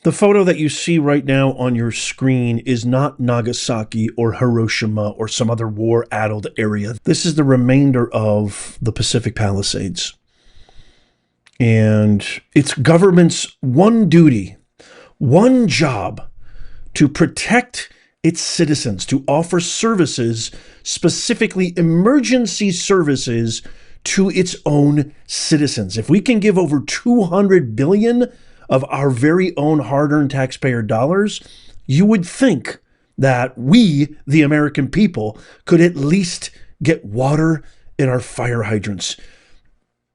The photo that you see right now on your screen is not Nagasaki or Hiroshima or some other war-addled area. This is the remainder of the Pacific Palisades. And it's government's one duty, one job, to protect its citizens, to offer services, specifically emergency services, to its own citizens. If we can give over $200 billion of our very own hard-earned taxpayer dollars, you would think that we, the American people, could at least get water in our fire hydrants.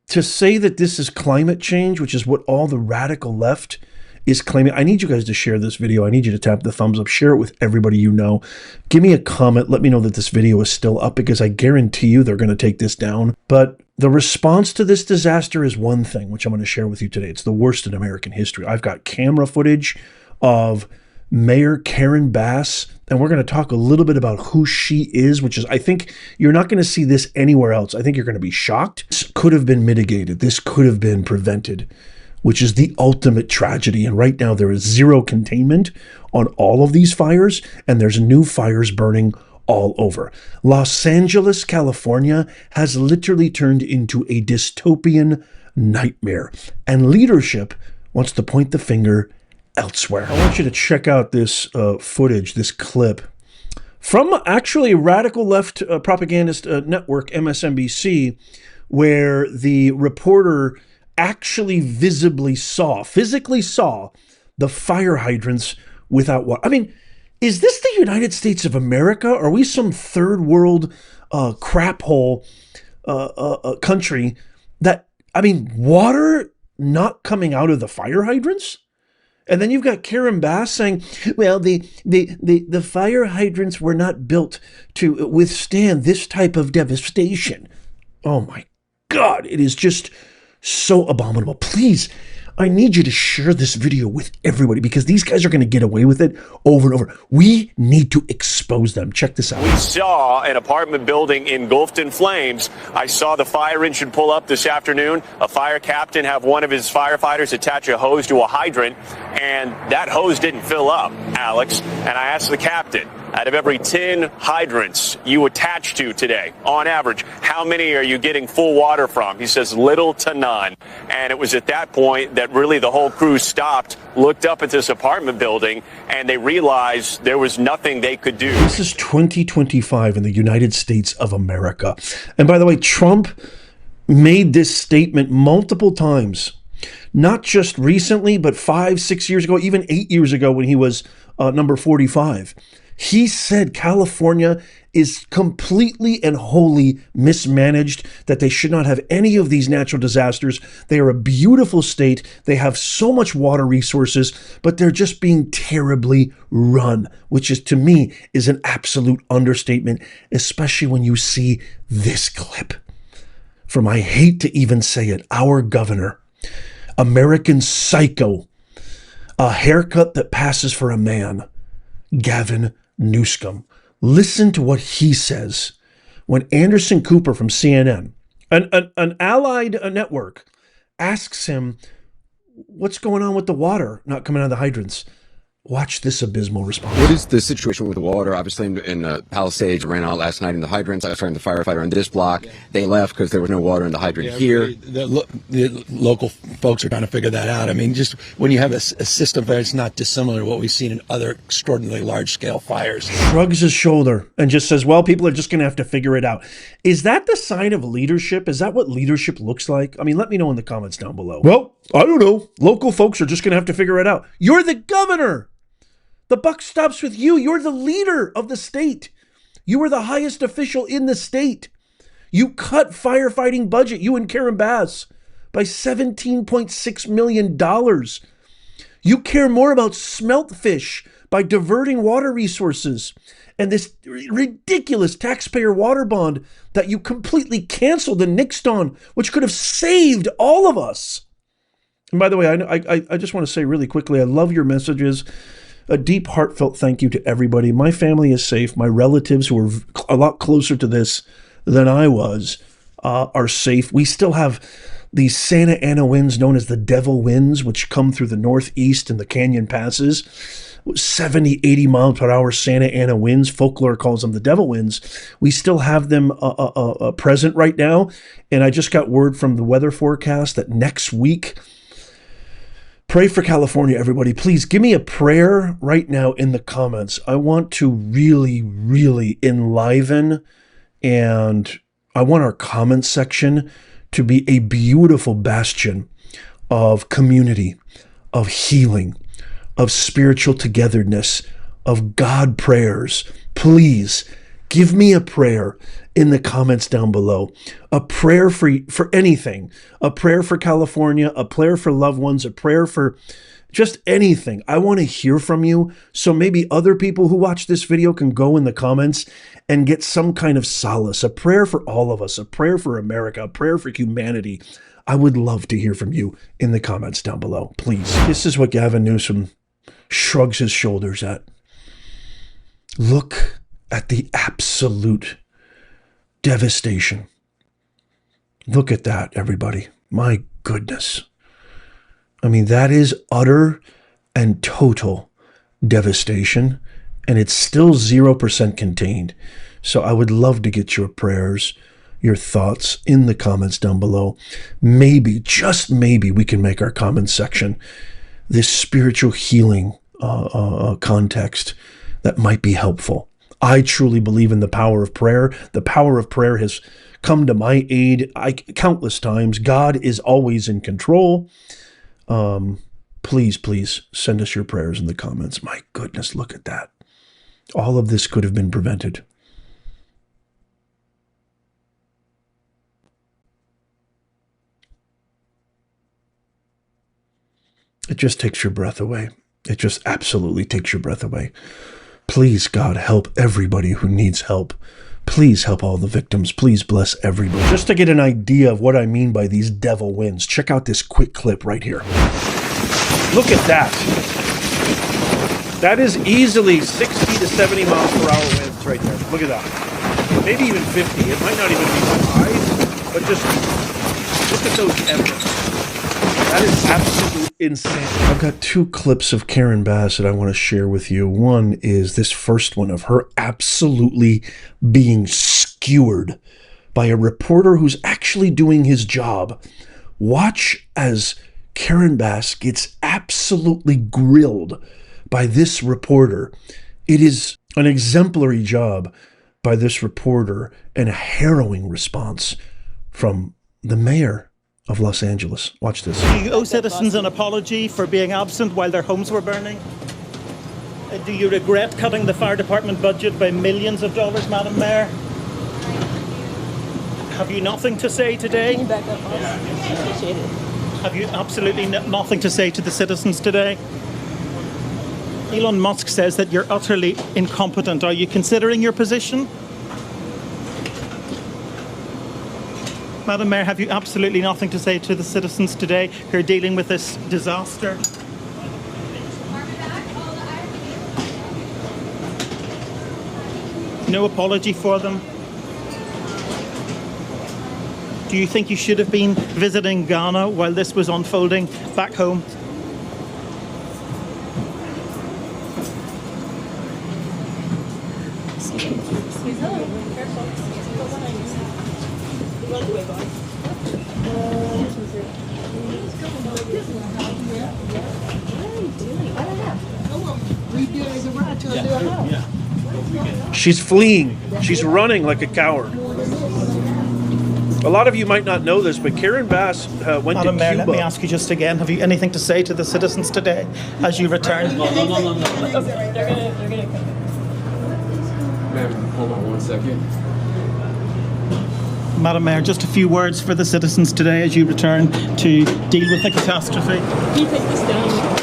To say that this is climate change, which is what all the radical left is claiming. I need you guys to share this video. I need you to tap the thumbs up, share it with everybody you know. Give me a comment. Let me know that this video is still up, because I guarantee you they're going to take this down. But the response to this disaster is one thing, which I'm going to share with you today. It's the worst in American history. I've got camera footage of Mayor Karen Bass, and we're going to talk a little bit about who she is, which is, I think you're not going to see this anywhere else. I think you're going to be shocked. This could have been mitigated. This could have been prevented, which is the ultimate tragedy. And right now there is zero containment on all of these fires, and there's new fires burning all over. Los Angeles, California has literally turned into a dystopian nightmare, and leadership wants to point the finger elsewhere. I want you to check out this footage, this clip from actually a radical left propagandist network, MSNBC, where the reporter actually physically saw the fire hydrants without water. I mean, is this the United States of America? Are we some third world crap hole country that, I mean, water not coming out of the fire hydrants? And then you've got Karen Bass saying, well, the fire hydrants were not built to withstand this type of devastation. Oh my God, it is just so abominable. Please, I need you to share this video with everybody, because these guys are going to get away with it over and over. We need to expose them. Check this out. We saw an apartment building engulfed in flames. I saw the fire engine pull up this afternoon. A fire captain have one of his firefighters attach a hose to a hydrant, and that hose didn't fill up, Alex. And I asked the captain, out of every 10 hydrants you attach to today, on average, how many are you getting full water from? He says little to none. And it was at that point that really the whole crew stopped, looked up at this apartment building, and they realized there was nothing they could do. This is 2025 in the United States of America. And by the way, Trump made this statement multiple times, not just recently, but 5, 6 years ago, even 8 years ago when he was number 45. He said California is completely and wholly mismanaged, that they should not have any of these natural disasters. They are a beautiful state. They have so much water resources, but they're just being terribly run, which is, to me, is an absolute understatement, especially when you see this clip from, I hate to even say it, our governor, American psycho, a haircut that passes for a man, Gavin Newsom. Listen to what he says when Anderson Cooper from CNN, an allied network, asks him, what's going on with the water not coming out of the hydrants? Watch this abysmal response. What is the situation with the water? Obviously, in Palisades, ran out last night in the hydrants. I was talking to the firefighter on this block. They left because there was no water in the hydrant here. The local folks are trying to figure that out. I mean, just when you have a system that's not dissimilar to what we've seen in other extraordinarily large-scale fires. Shrugs his shoulder and just says, well, people are just going to have to figure it out. Is that the sign of leadership? Is that what leadership looks like? I mean, let me know in the comments down below. Well, I don't know. Local folks are just going to have to figure it out. You're the governor. The buck stops with you. You're the leader of the state. You are the highest official in the state. You cut firefighting budget, you and Karen Bass, by $17.6 million. You care more about smelt fish by diverting water resources and this ridiculous taxpayer water bond that you completely canceled and nixed on, which could have saved all of us. And by the way, I just want to say really quickly, I love your messages. A deep, heartfelt thank you to everybody. My family is safe. My relatives, who are a lot closer to this than I was, are safe. We still have these Santa Ana winds known as the devil winds, which come through the Northeast and the canyon passes. 70, 80 mile per hour Santa Ana winds. Folklore calls them the devil winds. We still have them present right now. And I just got word from the weather forecast that next week, pray for California, everybody. Please give me a prayer right now in the comments. I want to really, really enliven, and I want our comment section to be a beautiful bastion of community, of healing, of spiritual togetherness, of God prayers. Please give me a prayer in the comments down below. A prayer for anything. A prayer for California, a prayer for loved ones, a prayer for just anything. I want to hear from you, so maybe other people who watch this video can go in the comments and get some kind of solace. A prayer for all of us, a prayer for America, a prayer for humanity. I would love to hear from you in the comments down below, please. This is what Gavin Newsom shrugs his shoulders at. Look at the absolute devastation. Look at that, everybody. My goodness. I mean, that is utter and total devastation, and it's still 0% contained. So I would love to get your prayers, your thoughts in the comments down below. Maybe, just maybe, we can make our comment section this spiritual healing context that might be helpful. I truly believe in the power of prayer. The power of prayer has come to my aid countless times. God is always in control. Please send us your prayers in the comments. My goodness, look at that. All of this could have been prevented. It just takes your breath away. It just absolutely takes your breath away. Please, God, help everybody who needs help. Please help all the victims. Please bless everybody. Just to get an idea of what I mean by these devil winds, check out this quick clip right here. Look at that. That is easily 60 to 70 miles per hour winds right there. Look at that. Maybe even 50. It might not even be that high, but just look at those embers. That is absolutely insane. I've got two clips of Karen Bass that I want to share with you. One is this first one of her absolutely being skewered by a reporter who's actually doing his job. Watch as Karen Bass gets absolutely grilled by this reporter. It is an exemplary job by this reporter and a harrowing response from the mayor of Los Angeles. Watch this. Do you owe citizens an apology for being absent while their homes were burning? Do you regret cutting the fire department budget by millions of dollars, Madam Mayor? Have you nothing to say today? Can you back up, please? Appreciate it. Have you absolutely nothing to say to the citizens today? Elon Musk says that you're utterly incompetent. Are you considering your position? Madam Mayor, have you absolutely nothing to say to the citizens today who are dealing with this disaster? No apology for them? Do you think you should have been visiting Ghana while this was unfolding back home? She's fleeing. She's running like a coward. A lot of you might not know this, but Karen Bass went Madam to Mayor, Cuba. let me ask you just again, have you anything to say to the citizens today as you return? No. They're gonna come. Ma'am, hold on 1 second. Madam Mayor, just a few words for the citizens today as you return to deal with the catastrophe. Can you take this down?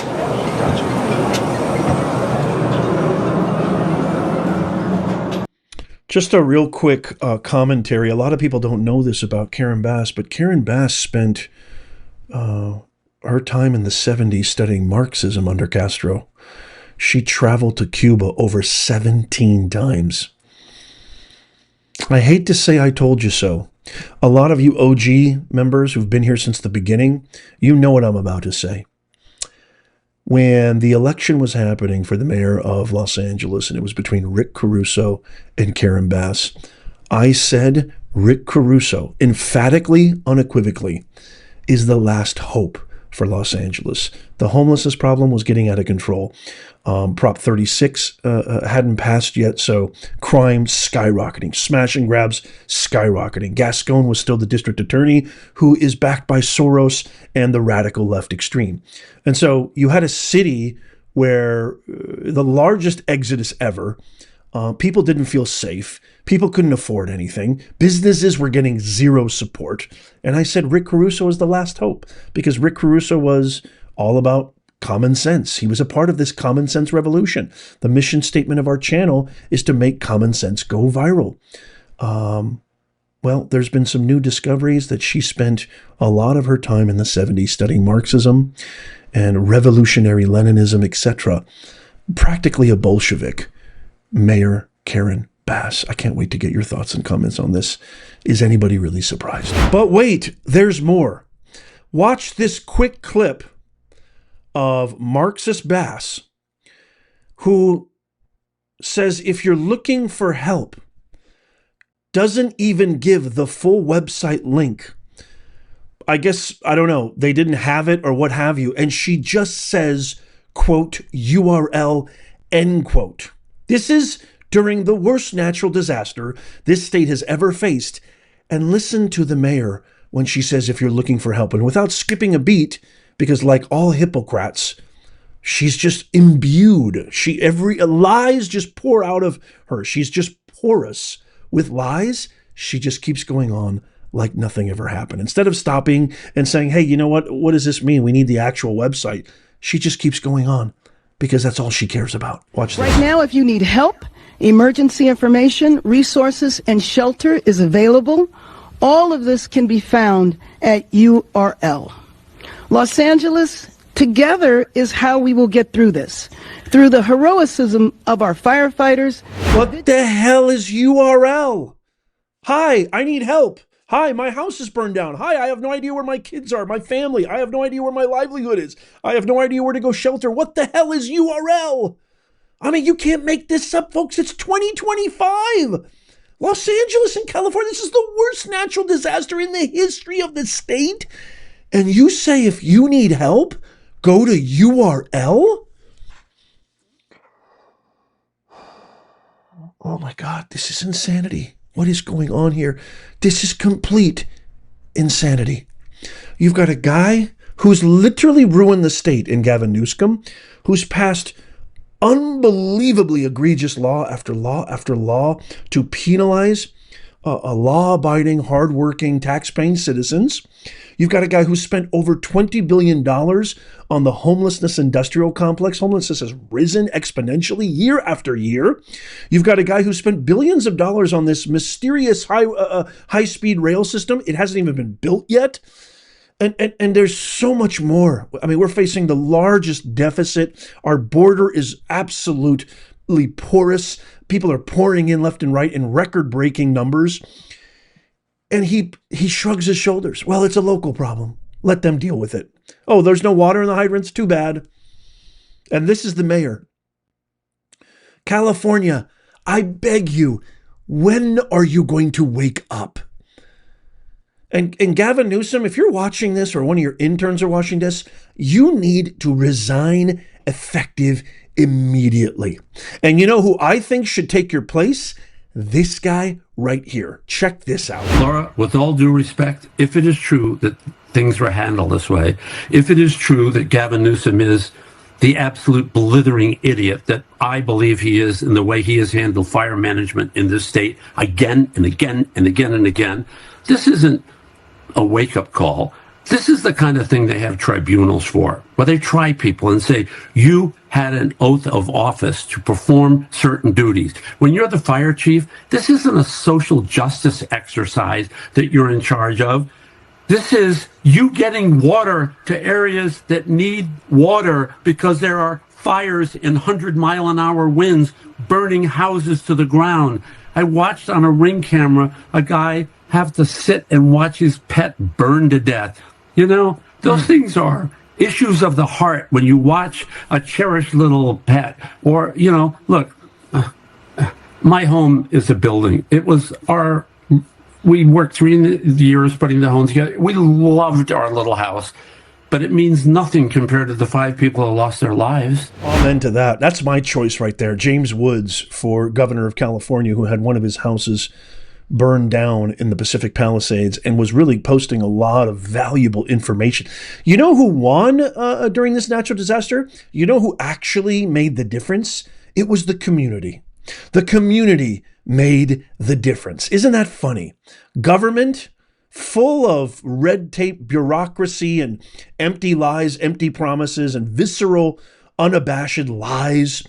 Just a real quick commentary. A lot of people don't know this about Karen Bass, but Karen Bass spent her time in the 70s studying Marxism under Castro. She traveled to Cuba over 17 times. I hate to say I told you so, A lot of you OG members who've been here since the beginning, you know what I'm about to say. When the election was happening for the mayor of Los Angeles, and it was between Rick Caruso and Karen Bass, I said Rick Caruso, emphatically, unequivocally, is the last hope for Los Angeles. The homelessness problem was getting out of control. Prop 36 hadn't passed yet, so crime skyrocketing, smash and grabs skyrocketing. Gascon was still the district attorney, who is backed by Soros and the radical left extreme. And so you had a city where the largest exodus ever, people didn't feel safe. People couldn't afford anything. Businesses were getting zero support. And I said Rick Caruso is the last hope, because Rick Caruso was all about common sense. He was a part of this common sense revolution. The mission statement of our channel is to make common sense go viral. Well, there's been some new discoveries that she spent a lot of her time in the 70s studying Marxism and revolutionary Leninism, etc. Practically a Bolshevik. Mayor Karen Bass. I can't wait to get your thoughts and comments on this. Is anybody really surprised? But wait, there's more. Watch this quick clip of Marxist Bass, who says if you're looking for help, doesn't even give the full website link. I guess, I don't know, they didn't have it or what have you. And she just says, quote, URL, end quote. This is during the worst natural disaster this state has ever faced. And listen to the mayor when she says, if you're looking for help, and without skipping a beat, because like all Hippocrates, she's just imbued. Lies just pour out of her. She's just porous with lies. She just keeps going on like nothing ever happened. Instead of stopping and saying, hey, you know what does this mean? We need the actual website. She just keeps going on because that's all she cares about. Watch this. Right now, if you need help, emergency information, resources, and shelter is available. All of this can be found at URL. Los Angeles, together is how we will get through this. Through the heroism of our firefighters. What the hell is URL? Hi, I need help. Hi, my house is burned down. Hi, I have no idea where my kids are, my family. I have no idea where my livelihood is. I have no idea where to go shelter. What the hell is URL? I mean, you can't make this up, folks. It's 2025. Los Angeles and California, this is the worst natural disaster in the history of the state. And you say if you need help, go to URL? Oh my God, this is insanity. What is going on here? This is complete insanity. You've got a guy who's literally ruined the state in Gavin Newsom, who's passed unbelievably egregious law after law after law to penalize law-abiding, hardworking, tax-paying citizens. You've got a guy who spent over $20 billion on the homelessness industrial complex. Homelessness has risen exponentially year after year. You've got a guy who spent billions of dollars on this mysterious high-speed rail system. It hasn't even been built yet. And there's so much more. I mean, we're facing the largest deficit. Our border is absolutely porous. People are pouring in left and right in record-breaking numbers. And he shrugs his shoulders. Well, it's a local problem. Let them deal with it. Oh, there's no water in the hydrants? Too bad. And this is the mayor. California, I beg you, when are you going to wake up? And Gavin Newsom, if you're watching this or one of your interns are watching this, you need to resign effective immediately. And you know who I think should take your place? This guy right here. Check this out. Laura, with all due respect, if it is true that things were handled this way, if it is true that Gavin Newsom is the absolute blithering idiot that I believe he is in the way he has handled fire management in this state again and again and again and again, this isn't a wake-up call. This is the kind of thing they have tribunals for, where they try people and say, you had an oath of office to perform certain duties. When you're the fire chief, this isn't a social justice exercise that you're in charge of. This is you getting water to areas that need water because there are fires in 100-mile-an-hour winds burning houses to the ground. I watched on a Ring camera a guy have to sit and watch his pet burn to death. You know, those things are issues of the heart when you watch a cherished little pet. Or, you know, look, my home is a building. It was we worked 3 years putting the home together. We loved our little house, but it means nothing compared to the 5 people who lost their lives. Amen to that. That's my choice right there. James Woods for governor of California, who had one of his houses burned down in the Pacific Palisades and was really posting a lot of valuable information. You know who won during this natural disaster? You know who actually made the difference? It was the community. The community made the difference. Isn't that funny? Government full of red tape, bureaucracy, and empty lies, empty promises, and visceral, unabashed lies,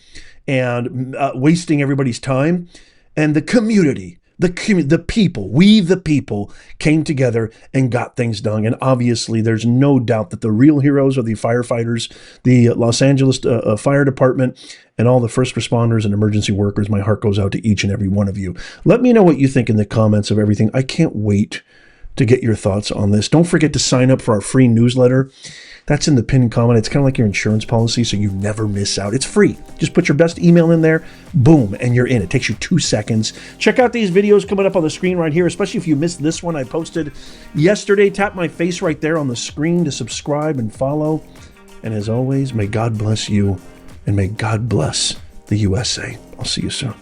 and wasting everybody's time. And the community, the people, we the people came together and got things done. And obviously, there's no doubt that the real heroes are the firefighters, the Los Angeles Fire Department, and all the first responders and emergency workers. My heart goes out to each and every one of you. Let me know what you think in the comments of everything. I can't wait to get your thoughts on this. Don't forget to sign up for our free newsletter. That's in the pinned comment. It's kind of like your insurance policy, so you never miss out. It's free. Just put your best email in there, boom, and you're in. It takes you 2 seconds. Check out these videos coming up on the screen right here, especially if you missed this one I posted yesterday. Tap my face right there on the screen to subscribe and follow. And as always, may God bless you, and may God bless the USA. I'll see you soon.